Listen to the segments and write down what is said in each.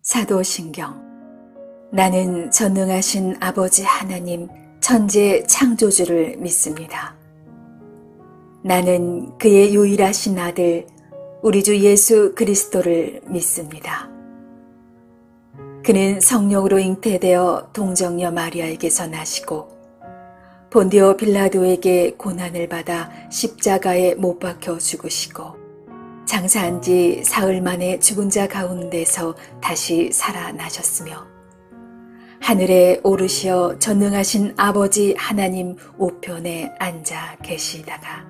사도신경. 나는 전능하신 아버지 하나님 천지 창조주를 믿습니다. 나는 그의 유일하신 아들 우리 주 예수 그리스도를 믿습니다. 그는 성령으로 잉태되어 동정녀 마리아에게서 나시고 본디오 빌라도에게 고난을 받아 십자가에 못 박혀 죽으시고 장사한 지 사흘 만에 죽은 자 가운데서 다시 살아나셨으며 하늘에 오르시어 전능하신 아버지 하나님 우편에 앉아 계시다가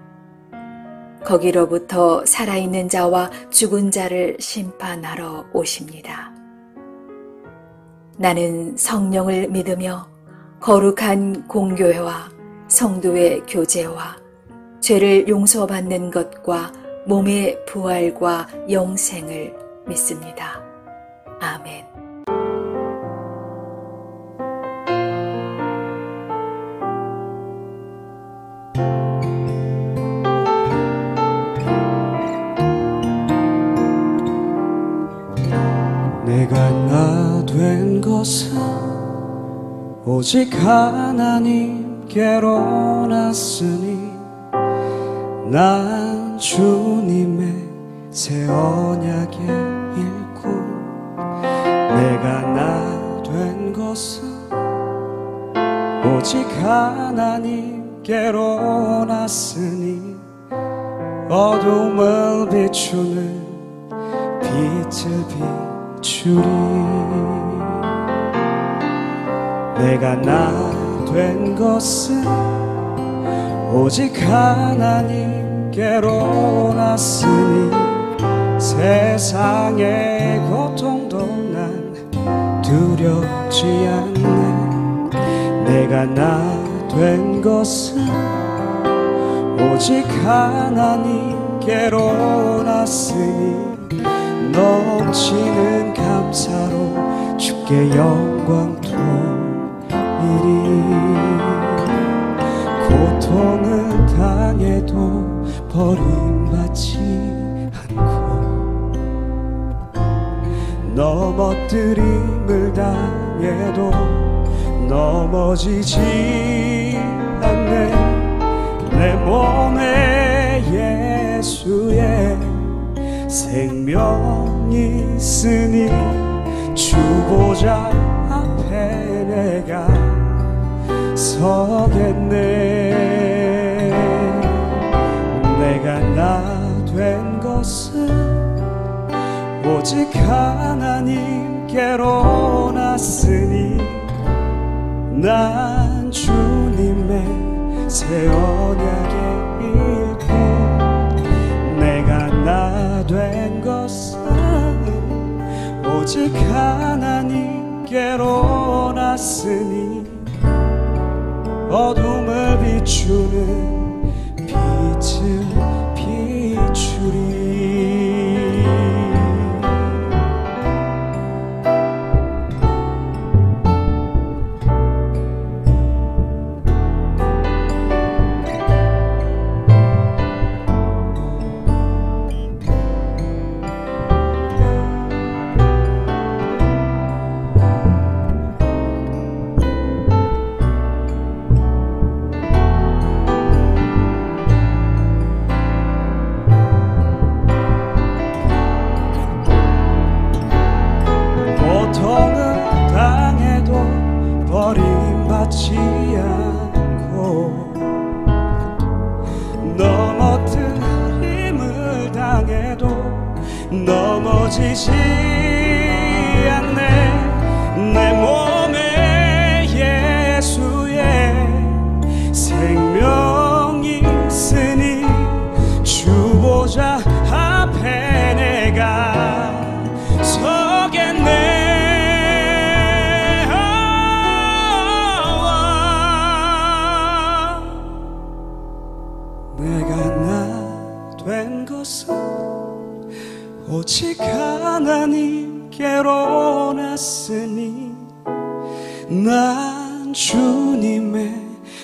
거기로부터 살아있는 자와 죽은 자를 심판하러 오십니다. 나는 성령을 믿으며 거룩한 공교회와 성도의 교제와 죄를 용서받는 것과 몸의 부활과 영생을 믿습니다. 아멘. 내가 나 된 것은 오직 하나님께로 났으니 난 주님의 새 언약의 일꾼. 내가 나 된 것은 오직 하나님께로 났으니 어둠을 비추는 빛을 비추리. 내가 나 된 것은 오직 하나님께로 났으니 세상의 고통도 난 두렵지 않네. 내가 나 된 것은 오직 하나님께로 났으니 넘치는 감사로 주께 영광 돌리리. 고통을 당해도 버림받지 않고 넘어뜨림을 당해도 넘어지지 않네. 내 몸에 예수의 생명이 있으니 주 보좌 앞에 내가 서겠네. 내가 나 된 것은 오직 하나님께로 났으니 난 주님의 새 언약의 일꾼. 내가 나 된 것은 오직 하나님께로 났으니 어둠을 비추는 빛을 비추리. 버림받지 않고 넘어뜨림을 당해도 넘어지지 않네. 내 몸에 예수의 생명이 있으니 주 보좌 앞에 내가 서겠네. 내가 나 된 것은 오직 하나님께로 났으니 난 주님의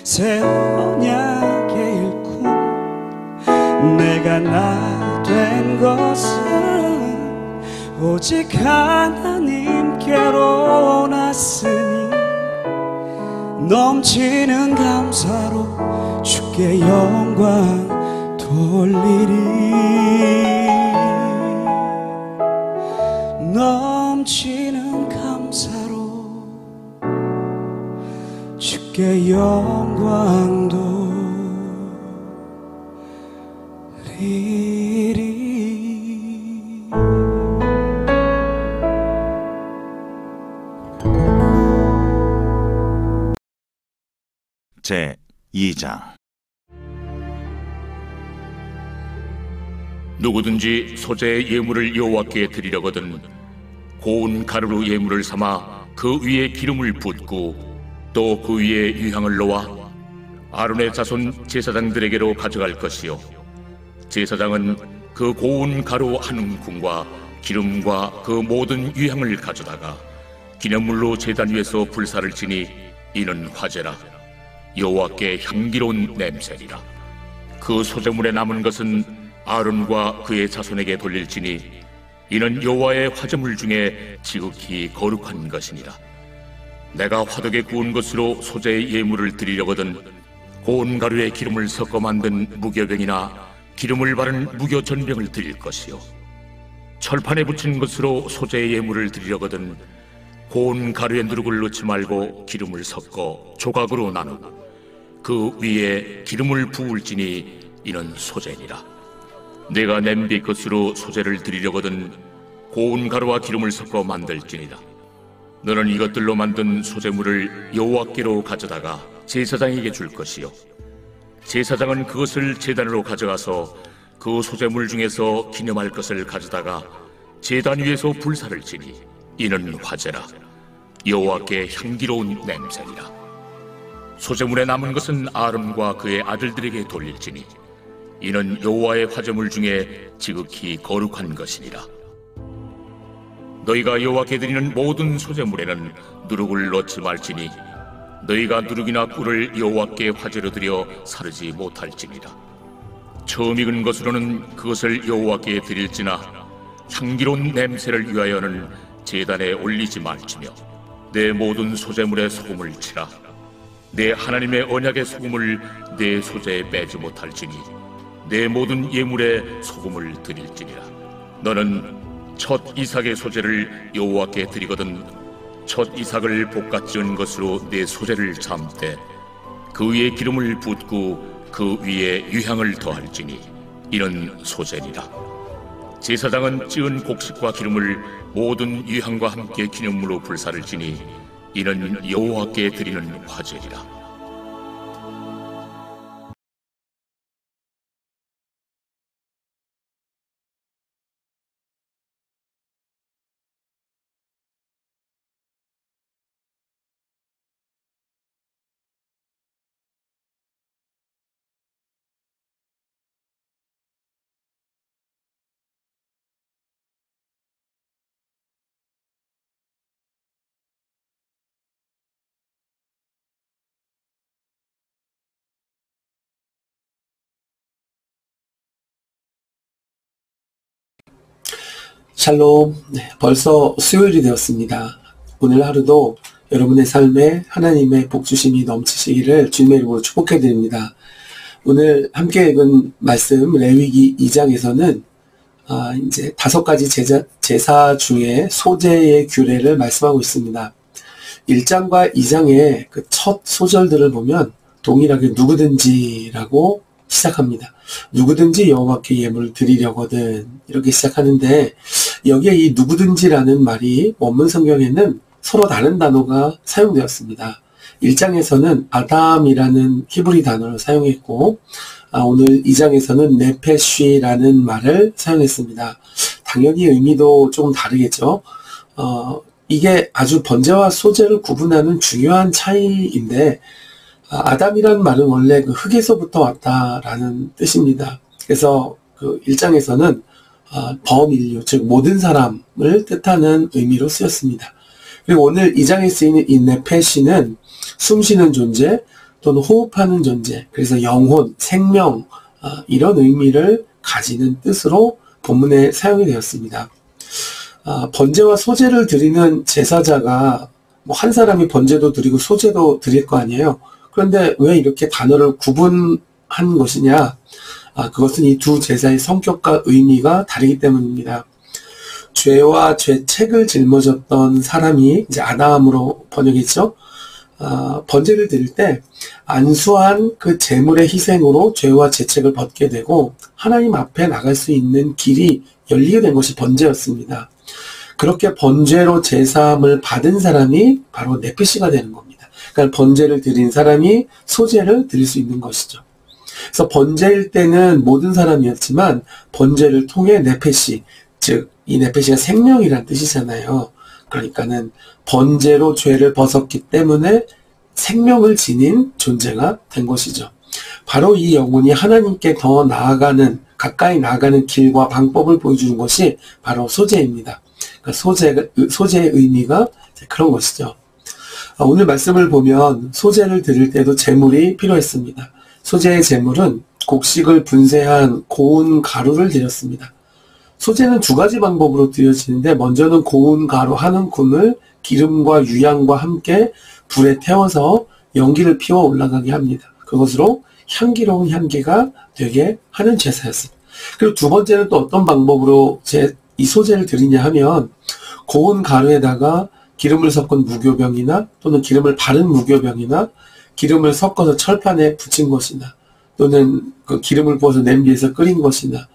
새 언약의 일꾼. 내가 나 된 것은 오직 하나님께로 났으니 넘치는 감사로 주께 영광 돌리리. 넘치는 감사로 주께 영광 돌리리. 제 2장. 누구든지 소재의 예물을 여호와께 드리려거든 고운 가루로 예물을 삼아 그 위에 기름을 붓고 또 그 위에 유향을 놓아 아론의 자손 제사장들에게로 가져갈 것이요, 제사장은 그 고운 가루 한 움큼과 기름과 그 모든 유향을 가져다가 기념물로 제단 위에서 불사를 지니 이는 화제라. 여호와께 향기로운 냄새니라. 그 소재물에 남은 것은 아론과 그의 자손에게 돌릴지니 이는 여호와의 화제물 중에 지극히 거룩한 것이니라. 내가 화덕에 구운 것으로 소재의 예물을 드리려거든 고운 가루에 기름을 섞어 만든 무교병이나 기름을 바른 무교전병을 드릴 것이요, 철판에 붙인 것으로 소재의 예물을 드리려거든 고운 가루에 누룩을 넣지 말고 기름을 섞어 조각으로 나누고 그 위에 기름을 부을지니 이는 소재니라. 내가 냄비 것으로 소재를 드리려거든 고운 가루와 기름을 섞어 만들지니라. 너는 이것들로 만든 소재물을 여호와께로 가져다가 제사장에게 줄 것이요, 제사장은 그것을 제단으로 가져가서 그 소재물 중에서 기념할 것을 가져다가 제단 위에서 불사를 지니 이는 화제라. 여호와께 향기로운 냄새니라. 소재물에 남은 것은 아론과 그의 아들들에게 돌릴지니 이는 여호와의 화제물 중에 지극히 거룩한 것이니라. 너희가 여호와께 드리는 모든 소재물에는 누룩을 넣지 말지니 너희가 누룩이나 꿀을 여호와께 화제로 드려 사르지 못할지니라. 처음 익은 것으로는 그것을 여호와께 드릴지나 향기로운 냄새를 위하여는 제단에 올리지 말지며 내 모든 소재물에 소금을 치라. 내 하나님의 언약의 소금을 내 소재에 빼지 못할지니 내 모든 예물에 소금을 드릴지니라. 너는 첫 이삭의 소재를 여호와께 드리거든 첫 이삭을 볶아 지은 것으로 내 소재를 삶되 그 위에 기름을 붓고 그 위에 유향을 더할지니 이는 소재니라. 제사장은 찌은 곡식과 기름을 모든 유향과 함께 기념물로 불사를 지니 이는 여호와께 드리는 화제니라. 샬롬. 벌써 수요일이 되었습니다. 오늘 하루도 여러분의 삶에 하나님의 복주심이 넘치시기를 주님의 이름으로 축복해 드립니다. 오늘 함께 읽은 말씀 레위기 2장에서는 이제 5가지 제사 중에 소재의 규례를 말씀하고 있습니다. 1장과 2장의 그 첫 소절들을 보면 동일하게 누구든지라고 시작합니다. 누구든지 여호와께 예물을 드리려거든 이렇게 시작하는데 여기에 이 누구든지라는 말이 원문 성경에는 서로 다른 단어가 사용되었습니다. 1장에서는 아담이라는 히브리 단어를 사용했고 오늘 2장에서는 네페쉬라는 말을 사용했습니다. 당연히 의미도 조금 다르겠죠. 이게 아주 번제와 소제를 구분하는 중요한 차이인데 아담이라는 말은 원래 그 흙에서부터 왔다라는 뜻입니다. 그래서 그 1장에서는 범인류, 즉 모든 사람을 뜻하는 의미로 쓰였습니다. 그리고 오늘 2장에 쓰이는 이 네페시는 숨쉬는 존재 또는 호흡하는 존재, 그래서 영혼, 생명 이런 의미를 가지는 뜻으로 본문에 사용이 되었습니다. 번제와 소제를 드리는 제사자가 뭐 한 사람이 번제도 드리고 소제도 드릴 거 아니에요. 그런데 왜 이렇게 단어를 구분한 것이냐? 그것은 이 두 제사의 성격과 의미가 다르기 때문입니다. 죄와 죄책을 짊어졌던 사람이 이제 아담으로 번역했죠. 번제를 드릴 때 안수한 그 제물의 희생으로 죄와 죄책을 벗게 되고 하나님 앞에 나갈 수 있는 길이 열리게 된 것이 번제였습니다. 그렇게 번제로 제사함을 받은 사람이 바로 네페시가 되는 겁니다. 그러니까 번제를 드린 사람이 소제를 드릴 수 있는 것이죠. 그래서 번제일 때는 모든 사람이었지만 번제를 통해 네페시, 즉 이 네페시가 생명이란 뜻이잖아요. 그러니까는 번제로 죄를 벗었기 때문에 생명을 지닌 존재가 된 것이죠. 바로 이 영혼이 하나님께 더 나아가는, 가까이 나아가는 길과 방법을 보여주는 것이 바로 소제입니다. 그러니까 소제의 의미가 그런 것이죠. 오늘 말씀을 보면 소제를 드릴 때도 제물이 필요했습니다. 소제의 제물은 곡식을 분쇄한 고운 가루를 드렸습니다. 소제는 두 가지 방법으로 드려지는데 먼저는 고운 가루 한 움큼을 기름과 유향과 함께 불에 태워서 연기를 피워 올라가게 합니다. 그것으로 향기로운 향기가 되게 하는 제사였습니다. 그리고 두 번째는 또 어떤 방법으로 이 소제를 드리냐 하면 고운 가루에다가 기름을 섞은 무교병이나 또는 기름을 바른 무교병이나 기름을 섞어서 철판에 붙인 것이나 또는 그 기름을 부어서 냄비에서 끓인 것이나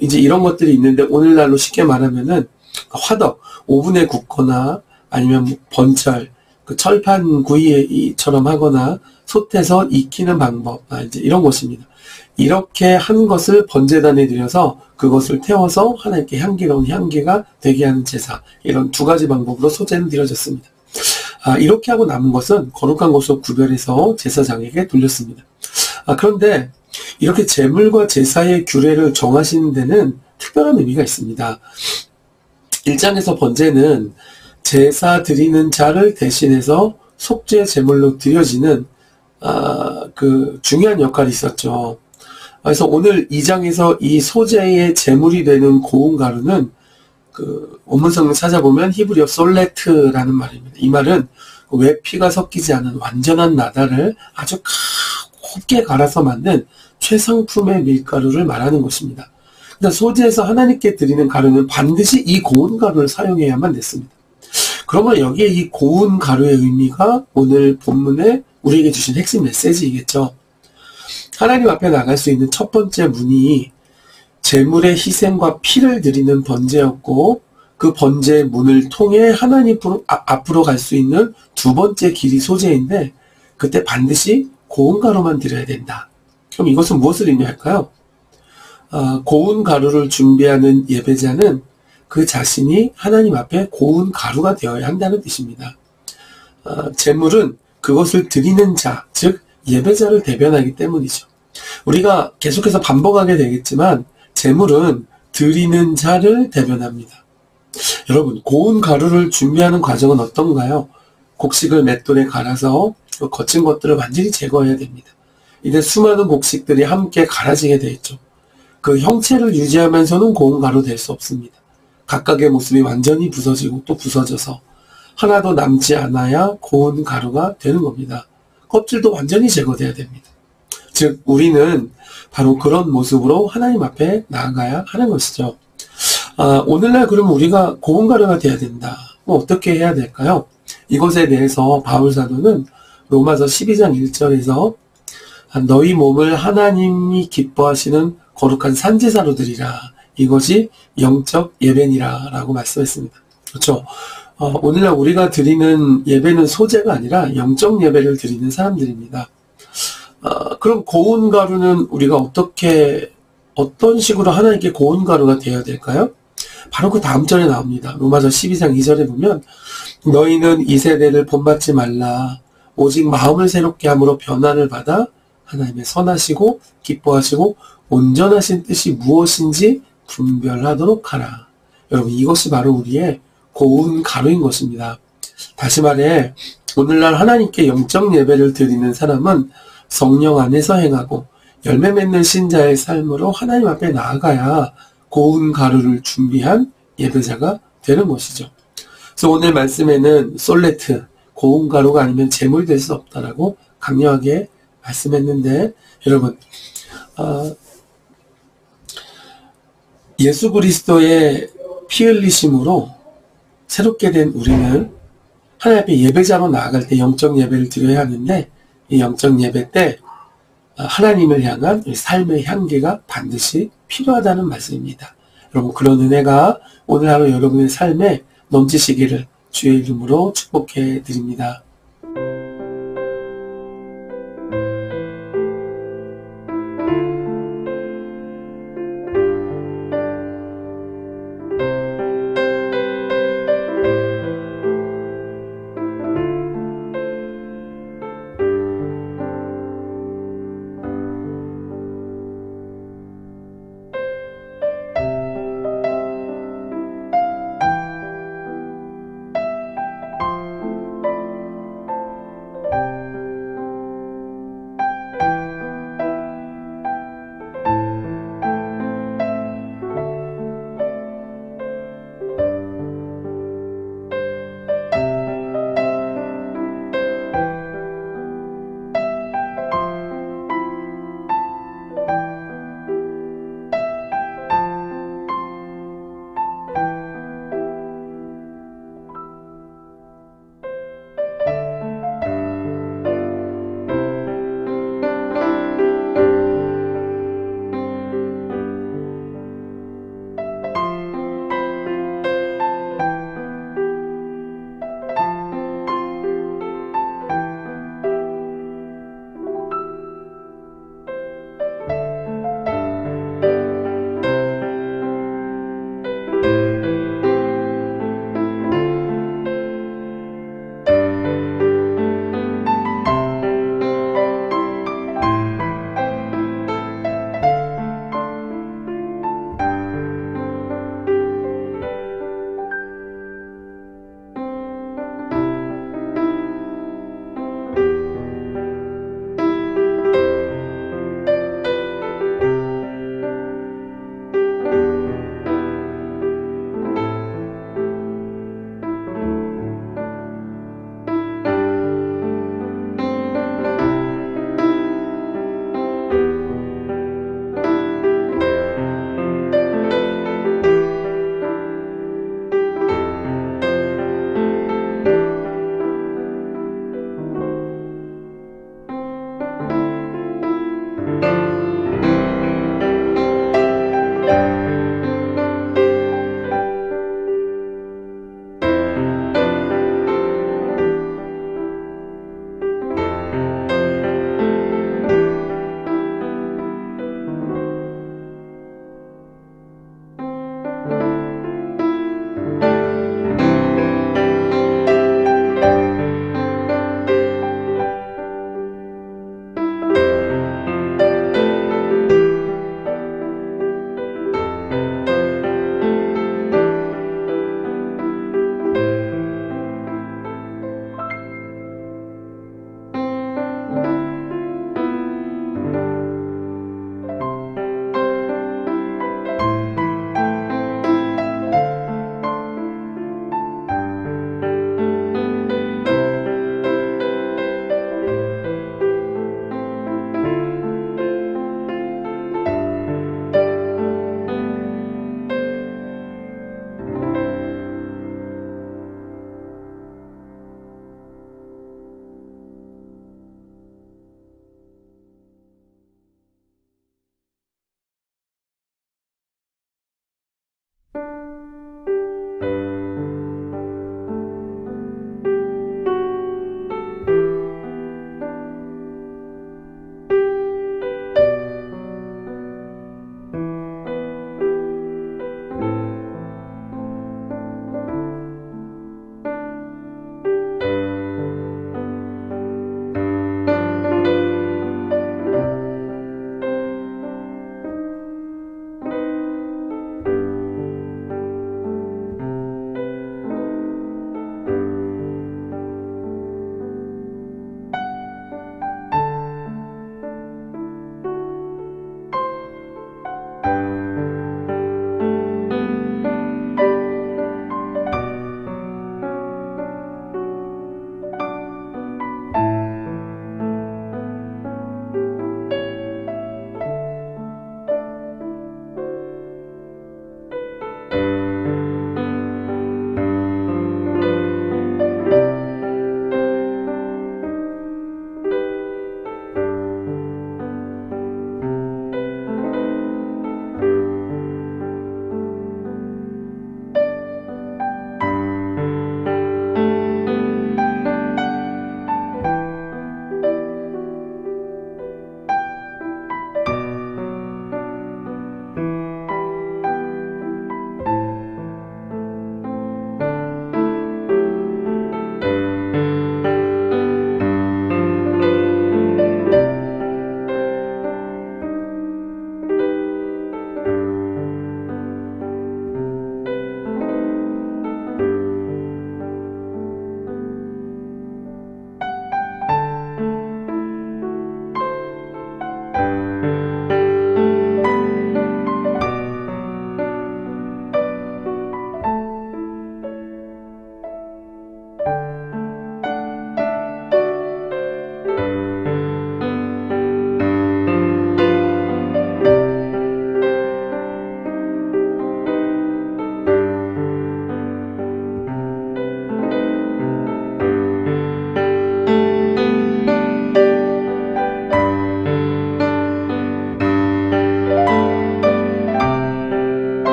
이제 이런 것들이 있는데 오늘날로 쉽게 말하면은 화덕, 오븐에 굽거나 아니면 번철, 그 철판 구이처럼 하거나 솥에서 익히는 방법, 이제 이런 것입니다. 이렇게 한 것을 번제단에 드려서 그것을 태워서 하나님께 향기로운 향기가 되게 하는 제사, 이런 두 가지 방법으로 소제는 드려졌습니다. 이렇게 하고 남은 것은 거룩한 것으로 구별해서 제사장에게 돌렸습니다. 그런데 이렇게 제물과 제사의 규례를 정하시는 데는 특별한 의미가 있습니다. 1장에서 번제는 제사 드리는 자를 대신해서 속죄 제물로 드려지는 그 중요한 역할이 있었죠. 그래서 오늘 2장에서 이 소제의 제물이 되는 고운 가루는 그 원문성을 찾아보면 히브리어 솔레트라는 말입니다. 이 말은 왜 피가 섞이지 않은 완전한 나달을 아주 곱게 갈아서 만든 최상품의 밀가루를 말하는 것입니다. 그러니까 소제에서 하나님께 드리는 가루는 반드시 이 고운 가루를 사용해야만 됐습니다. 그러면 여기에 이 고운 가루의 의미가 오늘 본문에 우리에게 주신 핵심 메시지이겠죠. 하나님 앞에 나갈 수 있는 첫 번째 문이 제물의 희생과 피를 드리는 번제였고 그 번제의 문을 통해 하나님 앞으로 갈 수 있는 두 번째 길이 소제인데 그때 반드시 고운 가루만 드려야 된다. 그럼 이것은 무엇을 의미할까요? 고운 가루를 준비하는 예배자는 그 자신이 하나님 앞에 고운 가루가 되어야 한다는 뜻입니다. 제물은 그것을 드리는 자, 즉 예배자를 대변하기 때문이죠. 우리가 계속해서 반복하게 되겠지만 제물은 드리는 자를 대변합니다. 여러분, 고운 가루를 준비하는 과정은 어떤가요? 곡식을 맷돌에 갈아서 그 거친 것들을 완전히 제거해야 됩니다. 이제 수많은 곡식들이 함께 갈아지게 되어 있죠. 그 형체를 유지하면서는 고운 가루 될 수 없습니다. 각각의 모습이 완전히 부서지고 또 부서져서 하나도 남지 않아야 고운 가루가 되는 겁니다. 껍질도 완전히 제거돼야 됩니다. 즉 우리는 바로 그런 모습으로 하나님 앞에 나아가야 하는 것이죠. 오늘날 그러면 우리가 고운 가루가 돼야 된다. 어떻게 해야 될까요? 이것에 대해서 바울 사도는 로마서 12장 1절에서 너희 몸을 하나님이 기뻐하시는 거룩한 산제사로 드리라. 이것이 영적 예배니라 라고 말씀했습니다. 그렇죠? 오늘날 우리가 드리는 예배는 소제가 아니라 영적 예배를 드리는 사람들입니다. 그럼 고운 가루는 우리가 어떤 식으로 하나님께 고운 가루가 되어야 될까요? 바로 그 다음 절에 나옵니다. 로마서 12장 2절에 보면 너희는 이 세대를 본받지 말라. 오직 마음을 새롭게 함으로 변화를 받아 하나님의 선하시고 기뻐하시고 온전하신 뜻이 무엇인지 분별하도록 하라. 여러분, 이것이 바로 우리의 고운 가루인 것입니다. 다시 말해 오늘날 하나님께 영적 예배를 드리는 사람은 성령 안에서 행하고 열매 맺는 신자의 삶으로 하나님 앞에 나아가야 고운 가루를 준비한 예배자가 되는 것이죠. 그래서 오늘 말씀에는 솔레트, 고운 가루가 아니면 제물이 될 수 없다라고 강력하게 말씀했는데, 여러분, 예수 그리스도의 피 흘리심으로 새롭게 된 우리는 하나님 앞에 예배자로 나아갈 때 영적 예배를 드려야 하는데, 이 영적 예배 때 하나님을 향한 삶의 향기가 반드시 필요하다는 말씀입니다. 여러분, 그런 은혜가 오늘 하루 여러분의 삶에 넘치시기를 주의 이름으로 축복해 드립니다.